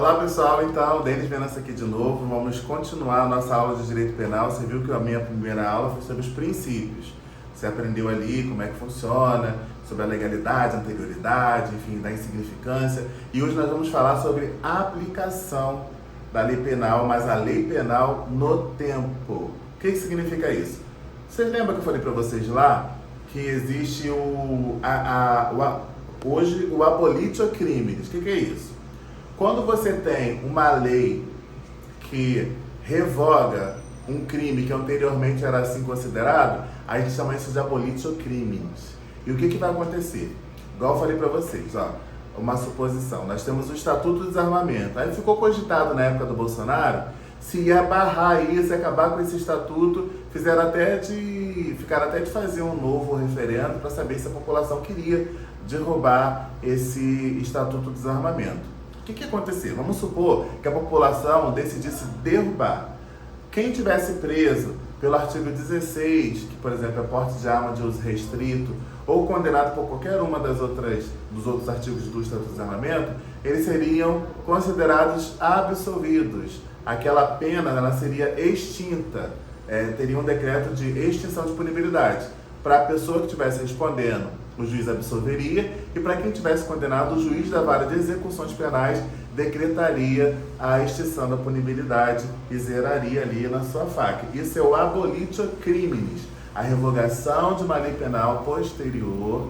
Olá pessoal, então, Denis Venâncio aqui de novo. Vamos continuar a nossa aula de Direito Penal. Você viu que a minha primeira aula foi sobre os princípios. Você aprendeu ali como é que funciona, sobre a legalidade, a anterioridade, enfim, da insignificância. E hoje nós vamos falar sobre a aplicação da lei penal, mas a lei penal no tempo. O que significa isso? Vocês lembram que eu falei para vocês lá que existe hoje o abolitio criminis? O que é isso? Quando você tem uma lei que revoga um crime que anteriormente era assim considerado, a gente chama isso de abolitio criminis. E o que vai acontecer? Igual eu falei para vocês, ó, uma suposição. Nós temos o Estatuto do Desarmamento. Aí ficou cogitado na época do Bolsonaro se ia barrar isso, acabar com esse estatuto, ficaram até de fazer um novo referendo para saber se a população queria derrubar esse Estatuto do Desarmamento. O que ia acontecer? Vamos supor que a população decidisse derrubar. Quem tivesse preso pelo artigo 16, que por exemplo é porte de arma de uso restrito, ou condenado por qualquer uma dos outros artigos do Estatuto do Desarmamento, eles seriam considerados absolvidos. Aquela pena ela seria extinta, teria um decreto de extinção de punibilidade. Para a pessoa que estivesse respondendo, o juiz absolveria, e para quem tivesse condenado, o juiz da vara de execuções penais decretaria a extinção da punibilidade e zeraria ali na sua faca. Isso é o abolitio criminis, a revogação de uma lei penal posterior,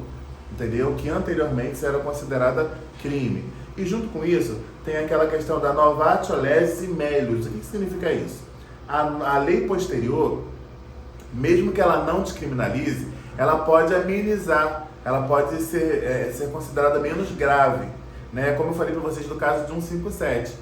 entendeu? Que anteriormente era considerada crime. E junto com isso, tem aquela questão da novatio legis melius. O que significa isso? A lei posterior, mesmo que ela não descriminalize, ela pode amenizar, ela pode ser considerada menos grave, né? Como eu falei para vocês do caso de 157,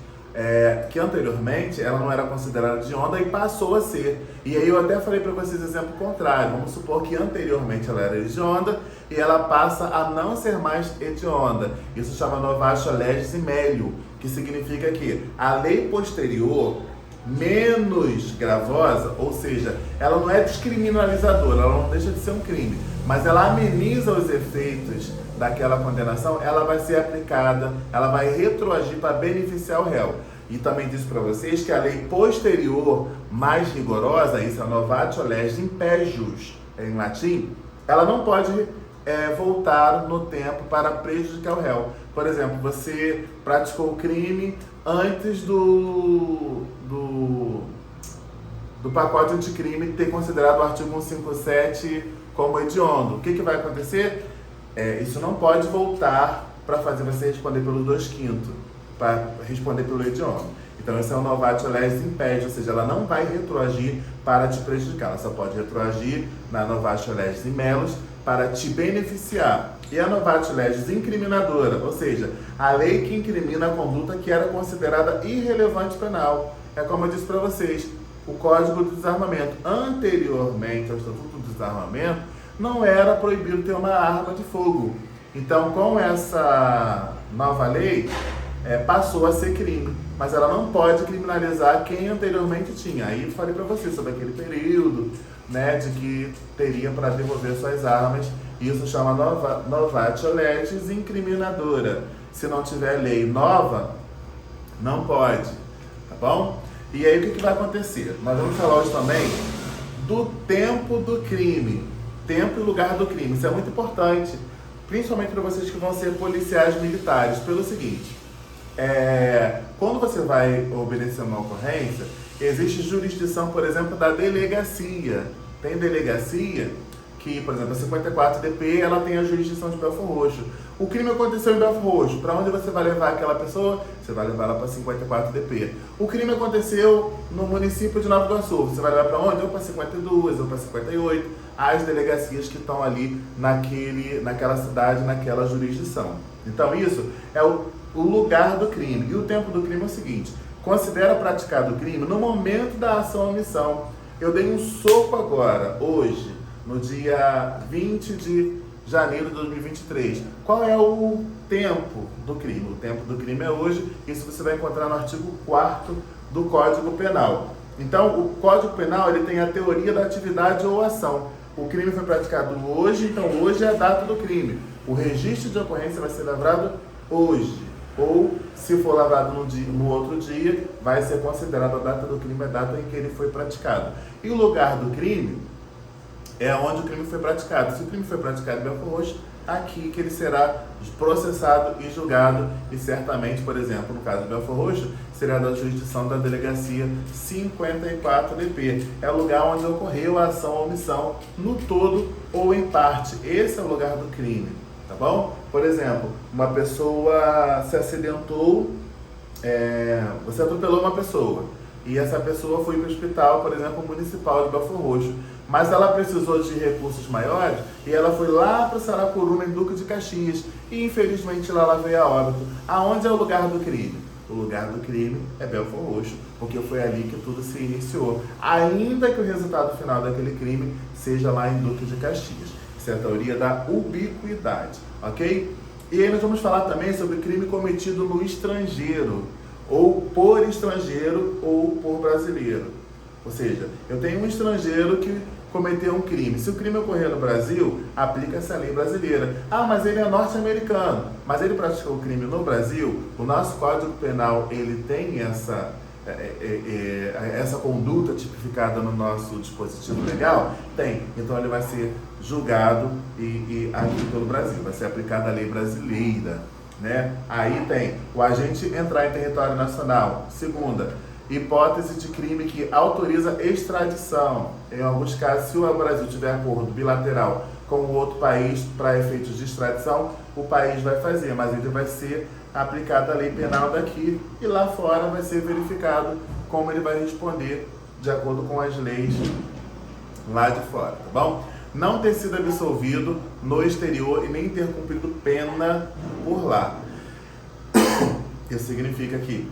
que anteriormente ela não era considerada hedionda e passou a ser. E aí eu até falei para vocês exemplo contrário. Vamos supor que anteriormente ela era hedionda e ela passa a não ser mais hedionda. Isso chama novatio legis melius, que significa que a lei posterior menos gravosa, ou seja, ela não é descriminalizadora, ela não deixa de ser um crime, mas ela ameniza os efeitos daquela condenação, ela vai ser aplicada, ela vai retroagir para beneficiar o réu. E também disse para vocês que a lei posterior, mais rigorosa, isso é novatio legis impejus, em latim, ela não pode voltar no tempo para prejudicar o réu. Por exemplo, você praticou o crime antes do pacote anticrime ter considerado o artigo 157 como hediondo. O que vai acontecer? Isso não pode voltar para fazer você responder pelo 2/5, para responder pelo hediondo. Então, esse é o novatio legis impejus, ou seja, ela não vai retroagir para te prejudicar, ela só pode retroagir na novatio legis melius para te beneficiar. E a novatio legis incriminadora, ou seja, a lei que incrimina a conduta que era considerada irrelevante penal. É como eu disse para vocês, o Código do Desarmamento, anteriormente ao Estatuto do Desarmamento, não era proibido ter uma arma de fogo. Então, com essa nova lei, passou a ser crime, mas ela não pode criminalizar quem anteriormente tinha. Aí eu falei para vocês sobre aquele período, né, de que teria para devolver suas armas. Isso chama novatio legis incriminadora. Se não tiver lei nova, não pode, tá bom? E aí o que vai acontecer? Nós vamos falar hoje também do tempo do crime, tempo e lugar do crime. Isso é muito importante, principalmente para vocês que vão ser policiais militares, pelo seguinte: quando você vai obedecer uma ocorrência, existe jurisdição, por exemplo, da delegacia. Tem delegacia que, por exemplo, a 54DP, ela tem a jurisdição de Belfor Roxo. O crime aconteceu em Belfor Roxo. Para onde você vai levar aquela pessoa? Você vai levar ela para a 54DP. O crime aconteceu no município de Nova Iguaçu. Você vai levar para onde? Ou para 52, ou para 58. As delegacias que estão ali naquela cidade, naquela jurisdição. Então, isso é o lugar do crime. E o tempo do crime é o seguinte: considera praticado o crime no momento da ação ou omissão. Eu dei um soco agora, hoje, no dia 20 de janeiro de 2023. Qual é o tempo do crime? O tempo do crime é hoje. Isso você vai encontrar no artigo 4º do Código Penal. Então, o Código Penal ele tem a teoria da atividade ou ação. O crime foi praticado hoje, então hoje é a data do crime. O registro de ocorrência vai ser lavrado hoje. ou se for lavrado no outro dia, vai ser considerada a data do crime a data em que ele foi praticado. E o lugar do crime é onde o crime foi praticado. Se o crime foi praticado em Belford Roxo, aqui que ele será processado e julgado, e certamente, por exemplo, no caso de Belford Roxo, será da jurisdição da delegacia 54DP. É o lugar onde ocorreu a ação ou omissão, no todo ou em parte. Esse é o lugar do crime, tá bom? Por exemplo, uma pessoa se acidentou, você atropelou uma pessoa, e essa pessoa foi para o hospital, por exemplo, municipal de Belford Roxo, mas ela precisou de recursos maiores e ela foi lá para o Saracuruna, em Duque de Caxias, e infelizmente ela veio a óbito. Aonde é o lugar do crime? O lugar do crime é Belford Roxo, porque foi ali que tudo se iniciou, ainda que o resultado final daquele crime seja lá em Duque de Caxias. Isso é a teoria da ubiquidade, ok? E aí nós vamos falar também sobre crime cometido no estrangeiro, ou por estrangeiro, ou por brasileiro. Ou seja, eu tenho um estrangeiro que cometeu um crime. Se o crime ocorrer no Brasil, aplica-se a lei brasileira. Ah, mas ele é norte-americano, mas ele praticou o crime no Brasil. O nosso Código Penal, ele tem essa conduta tipificada no nosso dispositivo legal? Tem. Então ele vai ser julgado aqui pelo Brasil, vai ser aplicada a lei brasileira, né? Aí tem o agente entrar em território nacional. Segunda, hipótese de crime que autoriza extradição. Em alguns casos, se o Brasil tiver acordo bilateral com o outro país para efeitos de extradição, o país vai fazer, mas ele vai ser aplicada a lei penal daqui, e lá fora vai ser verificado como ele vai responder de acordo com as leis lá de fora, tá bom? Não ter sido absolvido no exterior e nem ter cumprido pena por lá. Isso significa que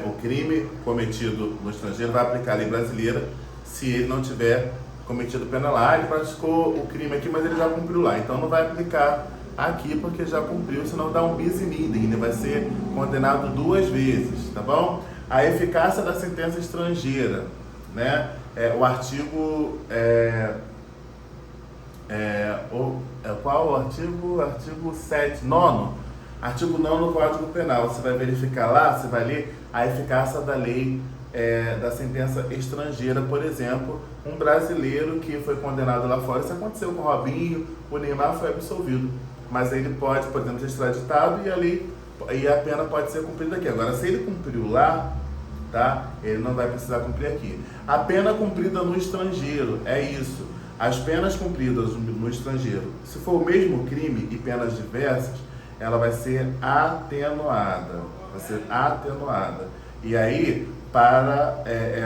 o crime cometido no estrangeiro vai aplicar a lei brasileira se ele não tiver cometido pena lá. Ele praticou o crime aqui, mas ele já cumpriu lá, então não vai aplicar aqui porque já cumpriu, senão dá um bis in idem, ele vai ser condenado 2 vezes, tá bom? A eficácia da sentença estrangeira, né? O artigo qual o artigo? Artigo 7, 9º. Artigo 9º do Código Penal. Você vai verificar lá, você vai ler a eficácia da lei da sentença estrangeira. Por exemplo, um brasileiro que foi condenado lá fora, isso aconteceu com o Robinho, o Neymar foi absolvido, mas ele pode, por exemplo, ser extraditado e a pena pode ser cumprida aqui. Agora, se ele cumpriu lá, tá? Ele não vai precisar cumprir aqui. A pena cumprida no estrangeiro, é isso. As penas cumpridas no estrangeiro, se for o mesmo crime e penas diversas, ela vai ser atenuada. Vai ser atenuada. E aí, para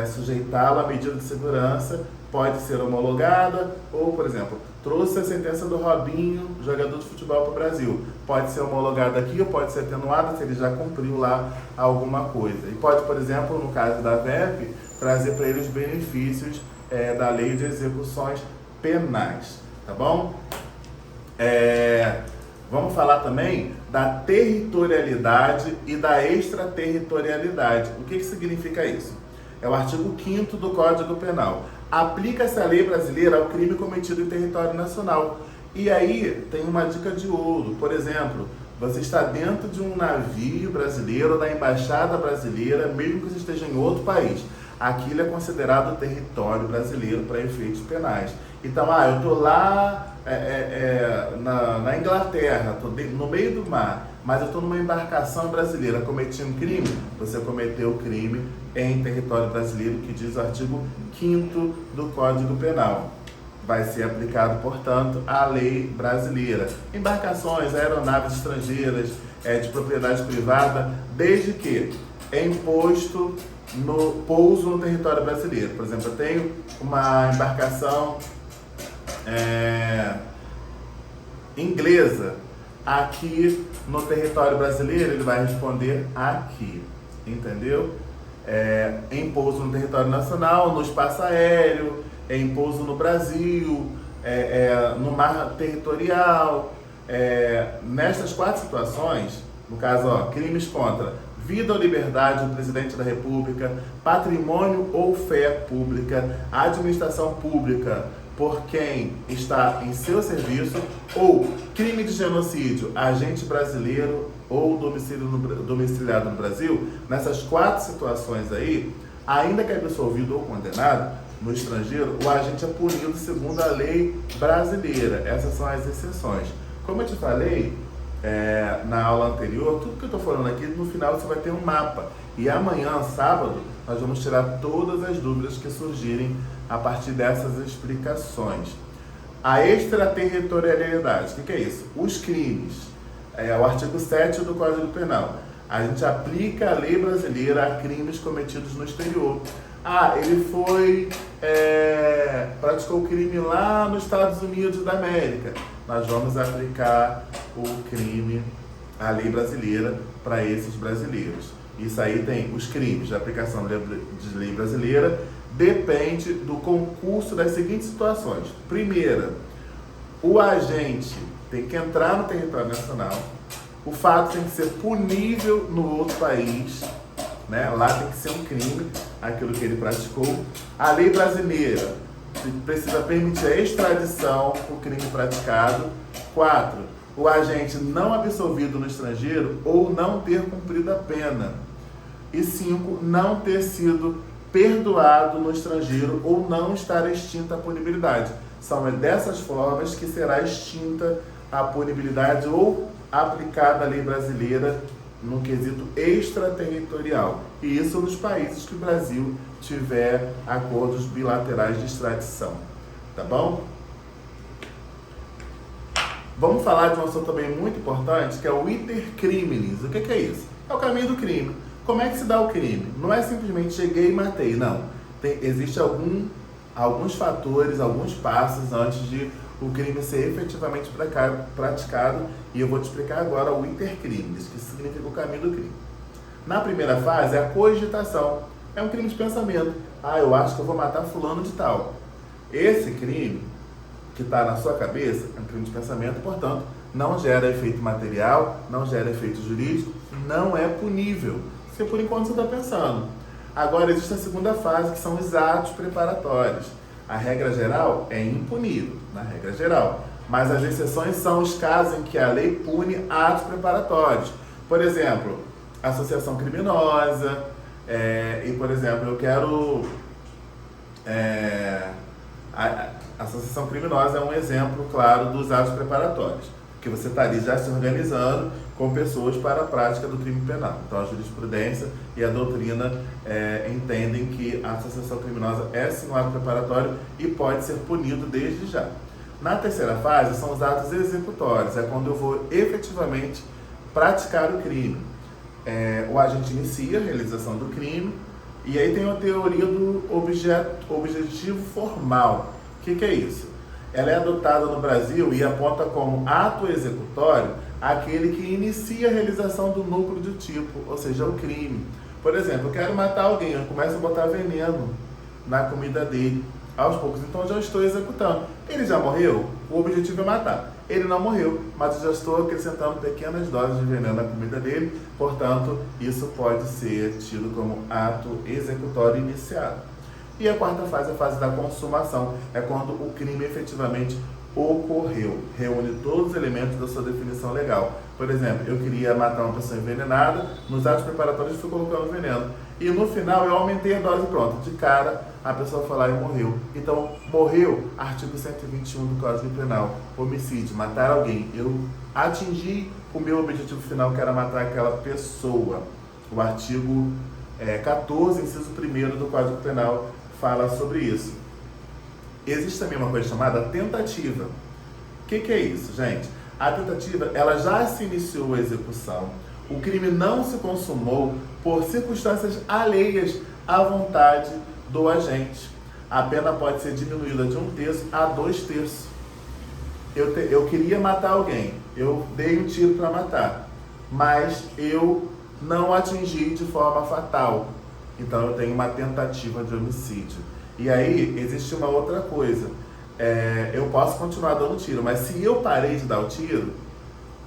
sujeitá-la à medida de segurança, pode ser homologada, ou, por exemplo, trouxe a sentença do Robinho, jogador de futebol, para o Brasil. Pode ser homologada aqui ou pode ser atenuada se ele já cumpriu lá alguma coisa. E pode, por exemplo, no caso da VEP, trazer para ele os benefícios da lei de execuções penais, tá bom? Vamos falar também da territorialidade e da extraterritorialidade. O que significa isso? É o artigo 5º do Código Penal. Aplica-se a lei brasileira ao crime cometido em território nacional. E aí tem uma dica de ouro. Por exemplo, você está dentro de um navio brasileiro, da embaixada brasileira, mesmo que você esteja em outro país. Aquilo é considerado território brasileiro para efeitos penais. Então, eu estou lá na Inglaterra, estou no meio do mar, mas eu estou numa embarcação brasileira, cometi um crime. Você cometeu o crime em território brasileiro, que diz o artigo 5º do Código Penal. Vai ser aplicado, portanto, a lei brasileira. Embarcações, aeronaves estrangeiras, de propriedade privada, desde que é imposto no pouso no território brasileiro. Por exemplo, eu tenho uma embarcação inglesa aqui no território brasileiro, ele vai responder aqui, entendeu? Em pouso no território nacional, no espaço aéreo, em pouso no Brasil, no mar territorial. Nessas 4 situações, no caso, crimes contra vida ou liberdade do presidente da República, patrimônio ou fé pública, administração pública por quem está em seu serviço, ou crime de genocídio, agente brasileiro ou domiciliado no Brasil, nessas 4 situações aí, ainda que absolvido ou condenado no estrangeiro, o agente é punido segundo a lei brasileira. Essas são as exceções. Como eu te falei na aula anterior, tudo que eu estou falando aqui, no final você vai ter um mapa. E amanhã, sábado, nós vamos tirar todas as dúvidas que surgirem a partir dessas explicações. A extraterritorialidade, o que é isso? Os crimes. O artigo 7 do Código Penal. A gente aplica a lei brasileira a crimes cometidos no exterior. Ele praticou o crime lá nos Estados Unidos da América. Nós vamos aplicar o crime, a lei brasileira, para esses brasileiros. Isso aí tem os crimes de aplicação de lei brasileira, depende do concurso das seguintes situações. Primeira, o agente tem que entrar no território nacional, o fato tem que ser punível no outro país, né? Lá tem que ser um crime, aquilo que ele praticou. A lei brasileira precisa permitir a extradição do crime praticado. 4, o agente não absolvido no estrangeiro ou não ter cumprido a pena. E 5, não ter sido perdoado no estrangeiro ou não estar extinta a punibilidade. São dessas formas que será extinta a punibilidade ou aplicada a lei brasileira no quesito extraterritorial. E isso nos países que o Brasil tiver acordos bilaterais de extradição. Tá bom? Vamos falar de um assunto também muito importante, que é o iter criminis. O que é isso? É o caminho do crime. Como é que se dá o crime? Não é simplesmente cheguei e matei, não. Existe alguns fatores, alguns passos antes de o crime ser efetivamente praticado, e eu vou te explicar agora o iter criminis, que significa o caminho do crime. Na primeira fase é a cogitação. É um crime de pensamento. Eu acho que eu vou matar fulano de tal. Esse crime que está na sua cabeça é um crime de pensamento, portanto, não gera efeito material, não gera efeito jurídico, não é punível. Se por enquanto você está pensando. Agora existe a segunda fase, que são os atos preparatórios. A regra geral é impunível, na regra geral. Mas as exceções são os casos em que a lei pune atos preparatórios. Por exemplo, associação criminosa, por exemplo, eu quero... a associação criminosa é um exemplo claro dos atos preparatórios, que você está ali já se organizando com pessoas para a prática do crime penal. Então a jurisprudência e a doutrina entendem que a associação criminosa é sim um ato preparatório e pode ser punido desde já. Na terceira fase são os atos executórios, é quando eu vou efetivamente praticar o crime. O agente inicia a realização do crime, e aí tem a teoria do objetivo formal. O que é isso? Ela é adotada no Brasil e aponta como ato executório aquele que inicia a realização do núcleo do tipo, ou seja, o crime. Por exemplo, eu quero matar alguém, eu começo a botar veneno na comida dele, aos poucos, então eu já estou executando. Ele já morreu? O objetivo é matar. Ele não morreu, mas eu já estou acrescentando pequenas doses de veneno na comida dele, portanto, isso pode ser tido como ato executório iniciado. E a quarta fase é a fase da consumação, é quando o crime efetivamente ocorreu, reúne todos os elementos da sua definição legal. Por exemplo, eu queria matar uma pessoa envenenada, nos atos preparatórios eu fui colocando veneno. E no final eu aumentei a dose, pronto, de cara a pessoa foi lá e morreu. Então, morreu, artigo 121 do Código Penal, homicídio, matar alguém. Eu atingi o meu objetivo final, que era matar aquela pessoa. O artigo 14, inciso 1º do Código Penal fala sobre isso. Existe também uma coisa chamada tentativa. O que é isso, gente? A tentativa, ela já se iniciou a execução. O crime não se consumou por circunstâncias alheias à vontade do agente. A pena pode ser diminuída de 1/3 a 2/3. Eu queria matar alguém. Eu dei um tiro para matar. Mas eu não atingi de forma fatal. Então eu tenho uma tentativa de homicídio. E aí existe uma outra coisa. Eu posso continuar dando tiro, mas se eu parei de dar o tiro,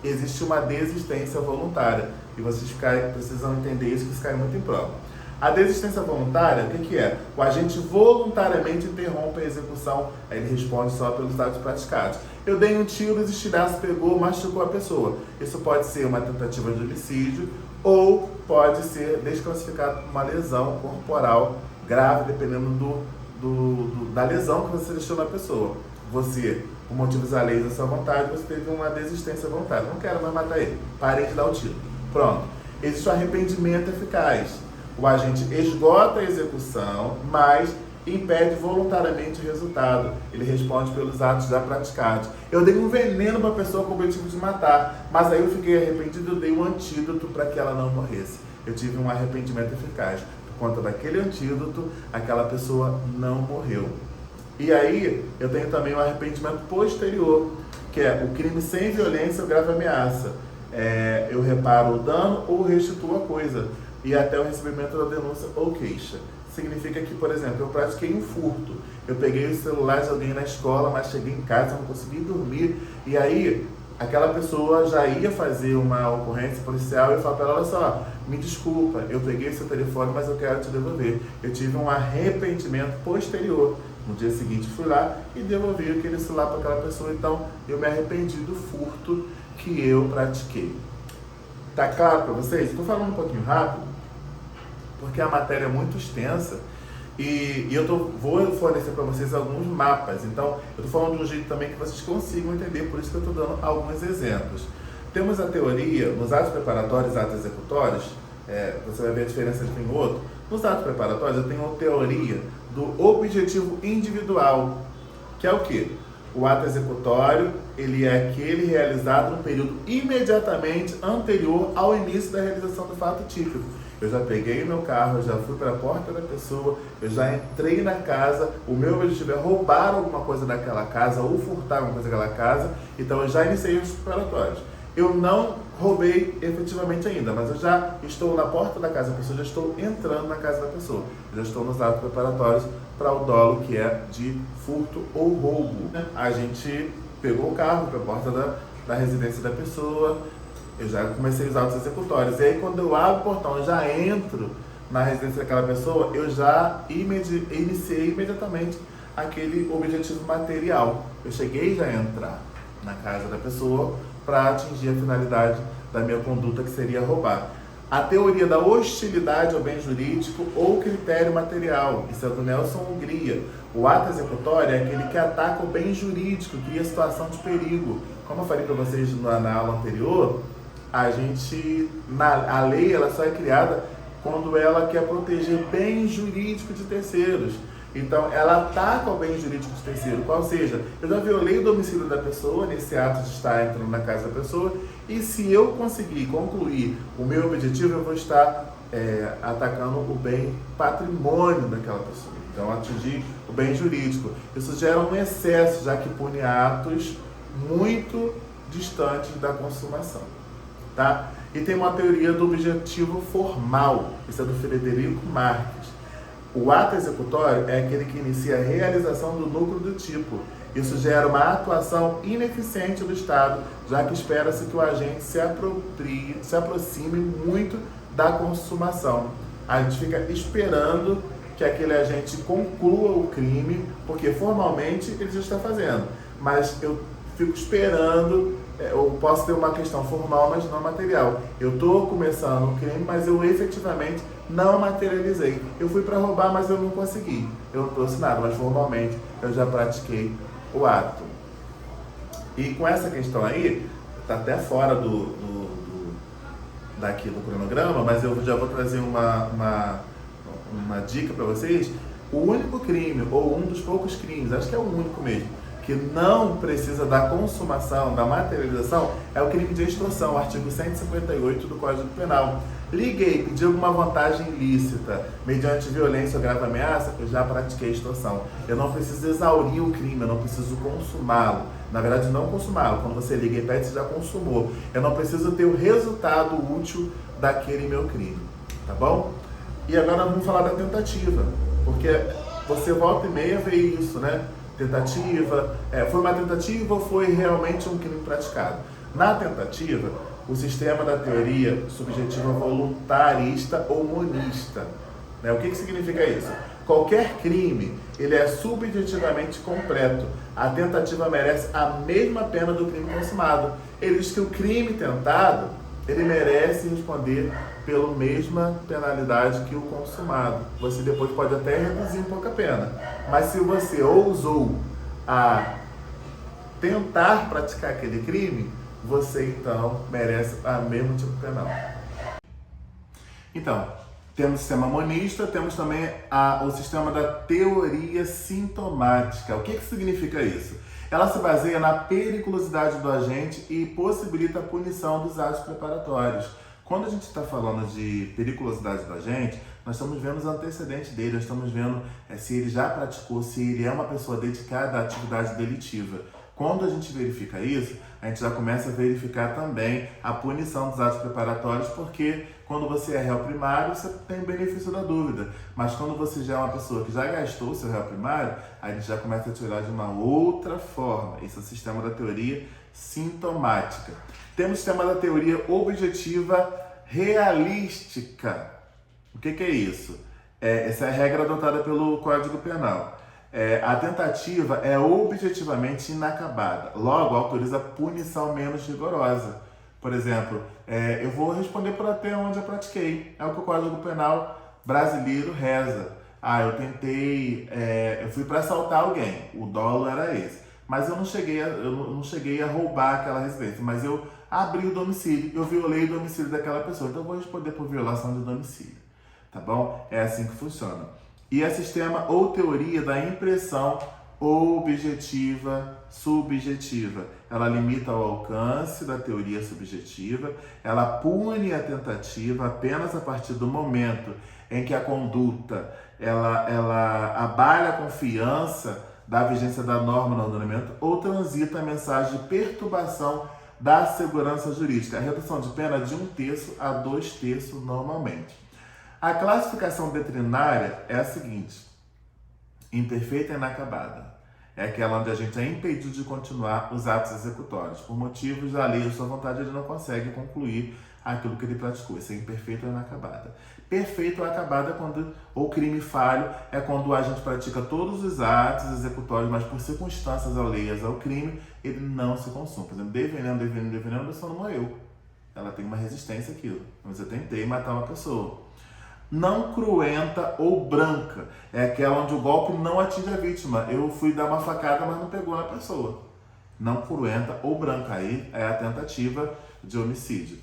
existe uma desistência voluntária. E vocês precisam entender isso, que isso cai muito em prova. A desistência voluntária, o que é? O agente voluntariamente interrompe a execução, aí ele responde só pelos atos praticados. Eu dei um tiro, esse tiraço pegou, machucou a pessoa. Isso pode ser uma tentativa de homicídio ou pode ser desclassificado por uma lesão corporal grave, dependendo da lesão que você deixou na pessoa. Você, por motivos alheios da sua vontade, você teve uma desistência voluntária. Não quero mais matar ele. Parei de dar o tiro. Pronto. Existe o arrependimento eficaz. O agente esgota a execução, mas impede voluntariamente o resultado. Ele responde pelos atos já praticados. Eu dei um veneno para a pessoa com o objetivo de matar, mas aí eu fiquei arrependido, eu dei um antídoto para que ela não morresse. Eu tive um arrependimento eficaz. Por conta daquele antídoto, aquela pessoa não morreu. E aí, eu tenho também um arrependimento posterior, que é o crime sem violência ou grave ameaça. Eu reparo o dano ou restituo a coisa, e até o recebimento da denúncia ou queixa. Significa que, por exemplo, eu pratiquei um furto. Eu peguei o celular de alguém na escola, mas cheguei em casa, não consegui dormir. E aí, aquela pessoa já ia fazer uma ocorrência policial e eu falo para ela, olha só, me desculpa, eu peguei seu telefone, mas eu quero te devolver. Eu tive um arrependimento posterior. No dia seguinte fui lá e devolvi aquele celular para aquela pessoa. Então, eu me arrependi do furto que eu pratiquei. Tá claro para vocês? Estou falando um pouquinho rápido, porque a matéria é muito extensa e vou fornecer para vocês alguns mapas. Então, eu estou falando de um jeito também que vocês consigam entender, por isso que eu estou dando alguns exemplos. Temos a teoria, nos atos preparatórios e atos executórios, você vai ver a diferença entre um e outro. Nos atos preparatórios, eu tenho a teoria do objetivo individual, que é o quê? O ato executório, ele é aquele realizado no período imediatamente anterior ao início da realização do fato típico. Eu já peguei o meu carro, eu já fui para a porta da pessoa, eu já entrei na casa, o meu objetivo é roubar alguma coisa daquela casa ou furtar alguma coisa daquela casa, então eu já iniciei os preparatórios. Eu não roubei efetivamente ainda, mas eu já estou na porta da casa da pessoa, já estou entrando na casa da pessoa. Eu já estou nos atos preparatórios para o dolo que é de furto ou roubo. A gente pegou o carro para a porta da residência da pessoa, eu já comecei os atos executórios. E aí quando eu abro o portão, eu já entro na residência daquela pessoa, eu já iniciei imediatamente aquele objetivo material. Eu cheguei já a entrar na casa da pessoa para atingir a finalidade da minha conduta, que seria roubar. A teoria da hostilidade ao bem jurídico ou critério material, isso é do Nelson Hungria. O ato executório é aquele que ataca o bem jurídico, cria situação de perigo. Como eu falei para vocês na aula anterior, a lei ela só é criada quando ela quer proteger bem jurídico de terceiros. Então, ela ataca o bem jurídico de terceiro, qual seja, eu já violei o domicílio da pessoa, nesse ato de estar entrando na casa da pessoa, e se eu conseguir concluir o meu objetivo, eu vou estar atacando o bem patrimônio daquela pessoa. Então, atingir o bem jurídico. Isso gera um excesso, já que pune atos muito distantes da consumação. Tá? E tem uma teoria do objetivo formal, isso é do Frederico Marques. O ato executório é aquele que inicia a realização do núcleo do tipo. Isso gera uma atuação ineficiente do Estado, já que espera-se que o agente se aproxime muito da consumação. A gente fica esperando que aquele agente conclua o crime, porque formalmente ele já está fazendo. Mas eu fico esperando, eu posso ter uma questão formal, mas não material. Eu estou começando o crime, mas eu efetivamente não materializei. Eu fui para roubar, mas eu não consegui. Eu não trouxe nada, mas formalmente eu já pratiquei o ato. E com essa questão aí, está até fora daqui do cronograma, mas eu já vou trazer uma dica para vocês. O único crime, ou um dos poucos crimes, acho que é o único mesmo, que não precisa da consumação, da materialização, é o crime de extorsão, o artigo 158 do Código Penal. Liguei, pedi alguma vantagem ilícita, mediante violência ou grave ameaça, eu já pratiquei extorsão. Eu não preciso exaurir o crime, eu não preciso consumá-lo. Na verdade, não consumá-lo. Quando você liga e pede, você já consumou. Eu não preciso ter o resultado útil daquele meu crime. Tá bom? E agora vamos falar da tentativa, porque você volta e meia vê isso, né? Tentativa, foi uma tentativa ou foi realmente um crime praticado? Na tentativa, o sistema da teoria subjetiva voluntarista ou monista. né? O que significa isso? Qualquer crime, ele é subjetivamente completo. A tentativa merece a mesma pena do crime consumado. Ele diz que o crime tentado, ele merece responder pela mesma penalidade que o consumado. Você depois pode até reduzir um pouco a pena. Mas se você ousou a tentar praticar aquele crime, você então merece o mesmo tipo penal. Então, temos o sistema monista, temos também o sistema da teoria sintomática. O que significa isso? Ela se baseia na periculosidade do agente e possibilita a punição dos atos preparatórios. Quando a gente está falando de periculosidade do agente, nós estamos vendo os antecedentes dele, nós estamos vendo se ele já praticou, se ele é uma pessoa dedicada à atividade delitiva. Quando a gente verifica isso, a gente já começa a verificar também a punição dos atos preparatórios, porque quando você é réu primário, você tem o benefício da dúvida. Mas quando você já é uma pessoa que já gastou o seu réu primário, a gente já começa a te olhar de uma outra forma. Esse é o sistema da teoria sintomática. Temos o sistema da teoria objetiva realística. O que é isso? Essa é a regra adotada pelo Código Penal. A tentativa é objetivamente inacabada, logo autoriza punição menos rigorosa. Por exemplo, eu vou responder por até onde eu pratiquei. É o que o Código Penal brasileiro reza. Eu tentei, eu fui para assaltar alguém, o dolo era esse. Mas eu não cheguei a roubar aquela residência, mas eu abri o domicílio, eu violei o domicílio daquela pessoa, então eu vou responder por violação de domicílio. Tá bom? É assim que funciona. E é sistema ou teoria da impressão objetiva subjetiva. Ela limita o alcance da teoria subjetiva, ela pune a tentativa apenas a partir do momento em que a conduta ela abala a confiança da vigência da norma no ordenamento ou transita a mensagem de perturbação da segurança jurídica. A redução de pena de 1/3 a 2/3 normalmente. A classificação doutrinária é a seguinte: imperfeita e inacabada. É aquela onde a gente é impedido de continuar os atos executórios. Por motivos da lei ou sua vontade, ele não consegue concluir aquilo que ele praticou. Isso é imperfeita ou inacabada. Perfeita ou acabada quando o crime falho é quando a gente pratica todos os atos executórios, mas por circunstâncias alheias ao crime, ele não se consuma. Por exemplo, devenendo, a pessoa não morreu. Ela tem uma resistência àquilo. Mas eu tentei matar uma pessoa. Não cruenta ou branca. É aquela onde o golpe não atinge a vítima. Eu fui dar uma facada, mas não pegou na pessoa. Não cruenta ou branca. Aí é a tentativa de homicídio.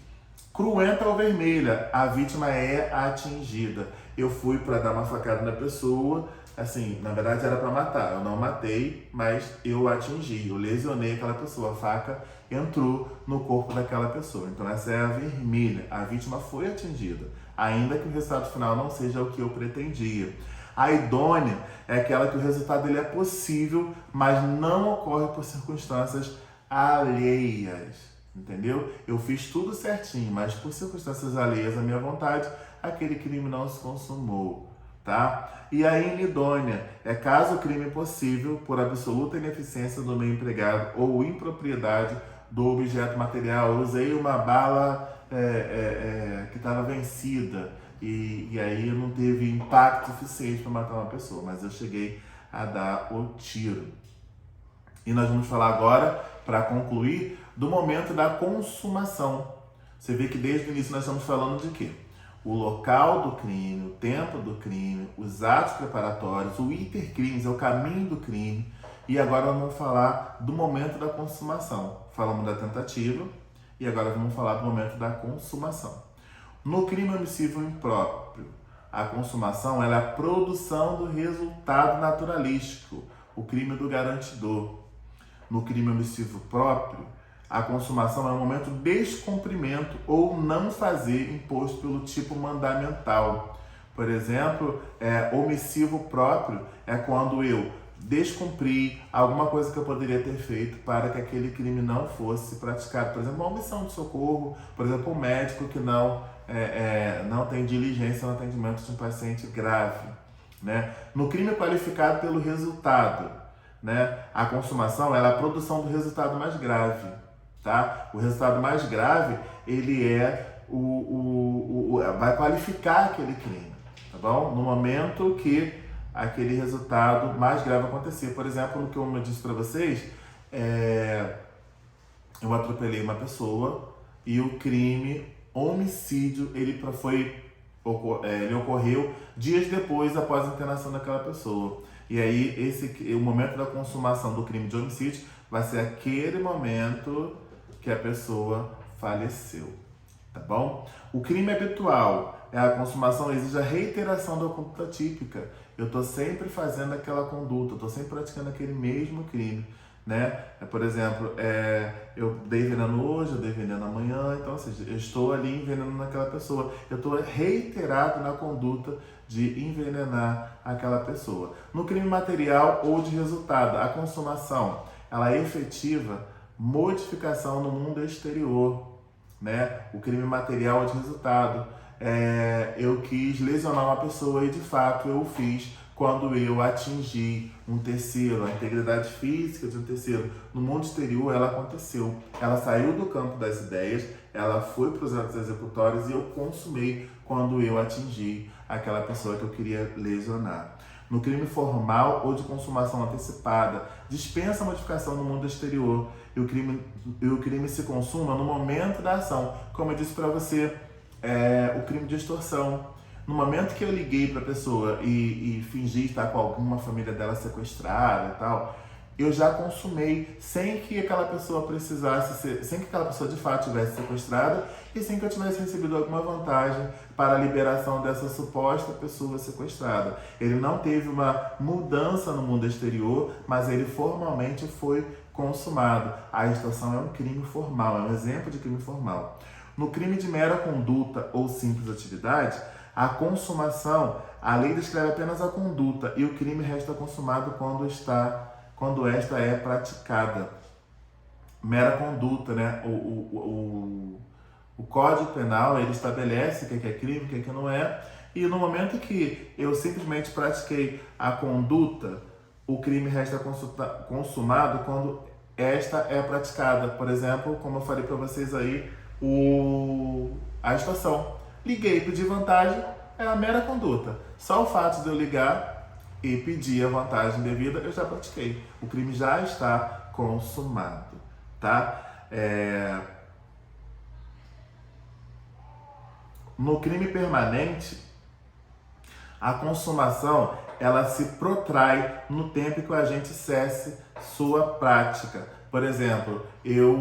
Cruenta ou vermelha. A vítima é atingida. Eu fui para dar uma facada na pessoa. Assim, na verdade era para matar. Eu não matei, mas eu atingi. Eu lesionei aquela pessoa. A faca entrou no corpo daquela pessoa. Então essa é a vermelha. A vítima foi atingida, ainda que o resultado final não seja o que eu pretendia. A idônea é aquela que o resultado ele é possível, mas não ocorre por circunstâncias alheias. Entendeu? Eu fiz tudo certinho, mas por circunstâncias alheias à minha vontade, aquele crime não se consumou. Tá? E a inidônea é caso o crime possível por absoluta ineficiência do meio empregado ou impropriedade do objeto material. Eu usei uma bala que estava vencida e aí não teve impacto suficiente para matar uma pessoa, mas eu cheguei a dar o tiro. E nós vamos falar agora, para concluir, do momento da consumação. Você vê que desde o início nós estamos falando de quê? O local do crime, o tempo do crime, os atos preparatórios, o intercrimes, é o caminho do crime. E agora vamos falar do momento da consumação. Falamos da tentativa e agora vamos falar do momento da consumação. No crime omissivo impróprio, a consumação ela é a produção do resultado naturalístico, o crime do garantidor. No crime omissivo próprio, a consumação é um momento de descumprimento ou não fazer imposto pelo tipo mandamental. Por exemplo, omissivo próprio é quando eu descumprir alguma coisa que eu poderia ter feito para que aquele crime não fosse praticado. Por exemplo, uma omissão de socorro, por exemplo, um médico que não tem diligência no atendimento de um paciente grave. Né? No crime qualificado pelo resultado, né? A consumação ela é a produção do resultado mais grave. Tá? O resultado mais grave ele vai qualificar aquele crime. tá bom? No momento que aquele resultado mais grave acontecer. Por exemplo, no que eu disse para vocês, eu atropelei uma pessoa e o crime homicídio ele ocorreu dias depois após a internação daquela pessoa. E aí o momento da consumação do crime de homicídio vai ser aquele momento que a pessoa faleceu, tá bom? O crime habitual é a consumação, exige a reiteração da conduta típica. Eu estou sempre fazendo aquela conduta, estou sempre praticando aquele mesmo crime, né? Por exemplo, eu dei veneno hoje, eu dei veneno amanhã, então, ou seja, eu estou ali envenenando aquela pessoa. Eu estou reiterado na conduta de envenenar aquela pessoa. No crime material ou de resultado, a consumação, ela é efetiva modificação no mundo exterior, né? O crime material ou de resultado, eu quis lesionar uma pessoa e de fato eu o fiz quando eu atingi um terceiro, a integridade física de um terceiro. No mundo exterior ela aconteceu, ela saiu do campo das ideias, ela foi para os atos executórios e eu consumei quando eu atingi aquela pessoa que eu queria lesionar. No crime formal ou de consumação antecipada, dispensa a modificação no mundo exterior e o crime se consuma no momento da ação. Como eu disse para você, o crime de extorsão. No momento que eu liguei para a pessoa e fingi estar com alguma família dela sequestrada e tal, eu já consumei sem que aquela pessoa sem que aquela pessoa de fato tivesse sequestrada e sem que eu tivesse recebido alguma vantagem para a liberação dessa suposta pessoa sequestrada. Ele não teve uma mudança no mundo exterior, mas ele formalmente foi consumado. A extorsão é um crime formal, é um exemplo de crime formal. No crime de mera conduta ou simples atividade, a consumação, a lei descreve apenas a conduta e o crime resta consumado quando esta é praticada. Mera conduta, né? O Código Penal, ele estabelece o que é crime, o que não é, e no momento que eu simplesmente pratiquei a conduta, o crime resta consumado quando esta é praticada. Por exemplo, como eu falei para vocês aí, a extorsão. Liguei e pedi vantagem, é a mera conduta. Só o fato de eu ligar e pedir a vantagem devida, eu já pratiquei. O crime já está consumado, tá? No crime permanente, a consumação, ela se protrai no tempo que o agente cesse sua prática. Por exemplo, eu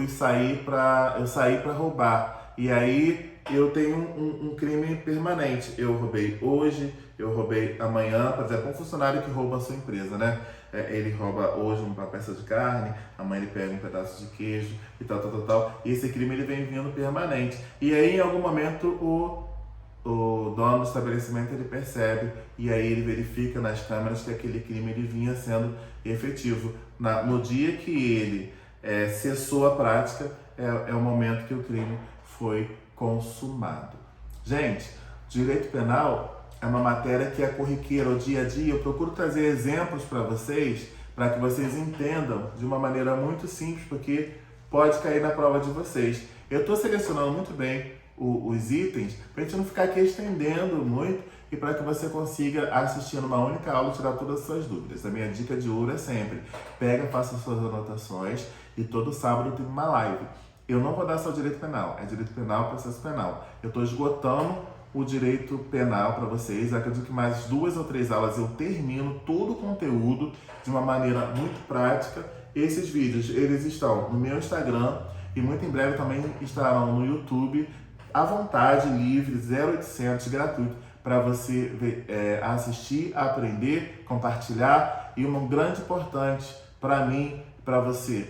saí para roubar e aí eu tenho um crime permanente. Eu roubei hoje, eu roubei amanhã, por exemplo, um funcionário que rouba a sua empresa, né? Ele rouba hoje uma peça de carne, amanhã ele pega um pedaço de queijo e tal. E esse crime ele vem vindo permanente. E aí em algum momento o dono do estabelecimento ele percebe e aí ele verifica nas câmeras que aquele crime ele vinha sendo efetivo. No dia que ele cessou a prática, é o momento que o crime foi consumado. Gente, direito penal é uma matéria que é corriqueira, o dia a dia. Eu procuro trazer exemplos para vocês, para que vocês entendam de uma maneira muito simples, porque pode cair na prova de vocês. Eu estou selecionando muito bem os itens para a gente não ficar aqui estendendo muito e para que você consiga assistir numa única aula e tirar todas as suas dúvidas. A minha dica de ouro é sempre, faça suas anotações e todo sábado tem uma live. Eu não vou dar só direito penal, é direito penal, processo penal. Eu estou esgotando o direito penal para vocês. Acredito que mais 2 ou 3 aulas eu termino todo o conteúdo de uma maneira muito prática. Esses vídeos, eles estão no meu Instagram e muito em breve também estarão no YouTube, à vontade, livre, 0800, gratuito, para você assistir, aprender, compartilhar. E um grande importante para mim, para você,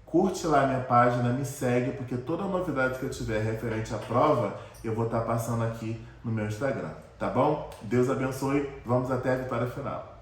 curte lá a minha página, me segue, porque toda novidade que eu tiver referente à prova, eu vou estar passando aqui no meu Instagram, tá bom? Deus abençoe, vamos até a vitória final.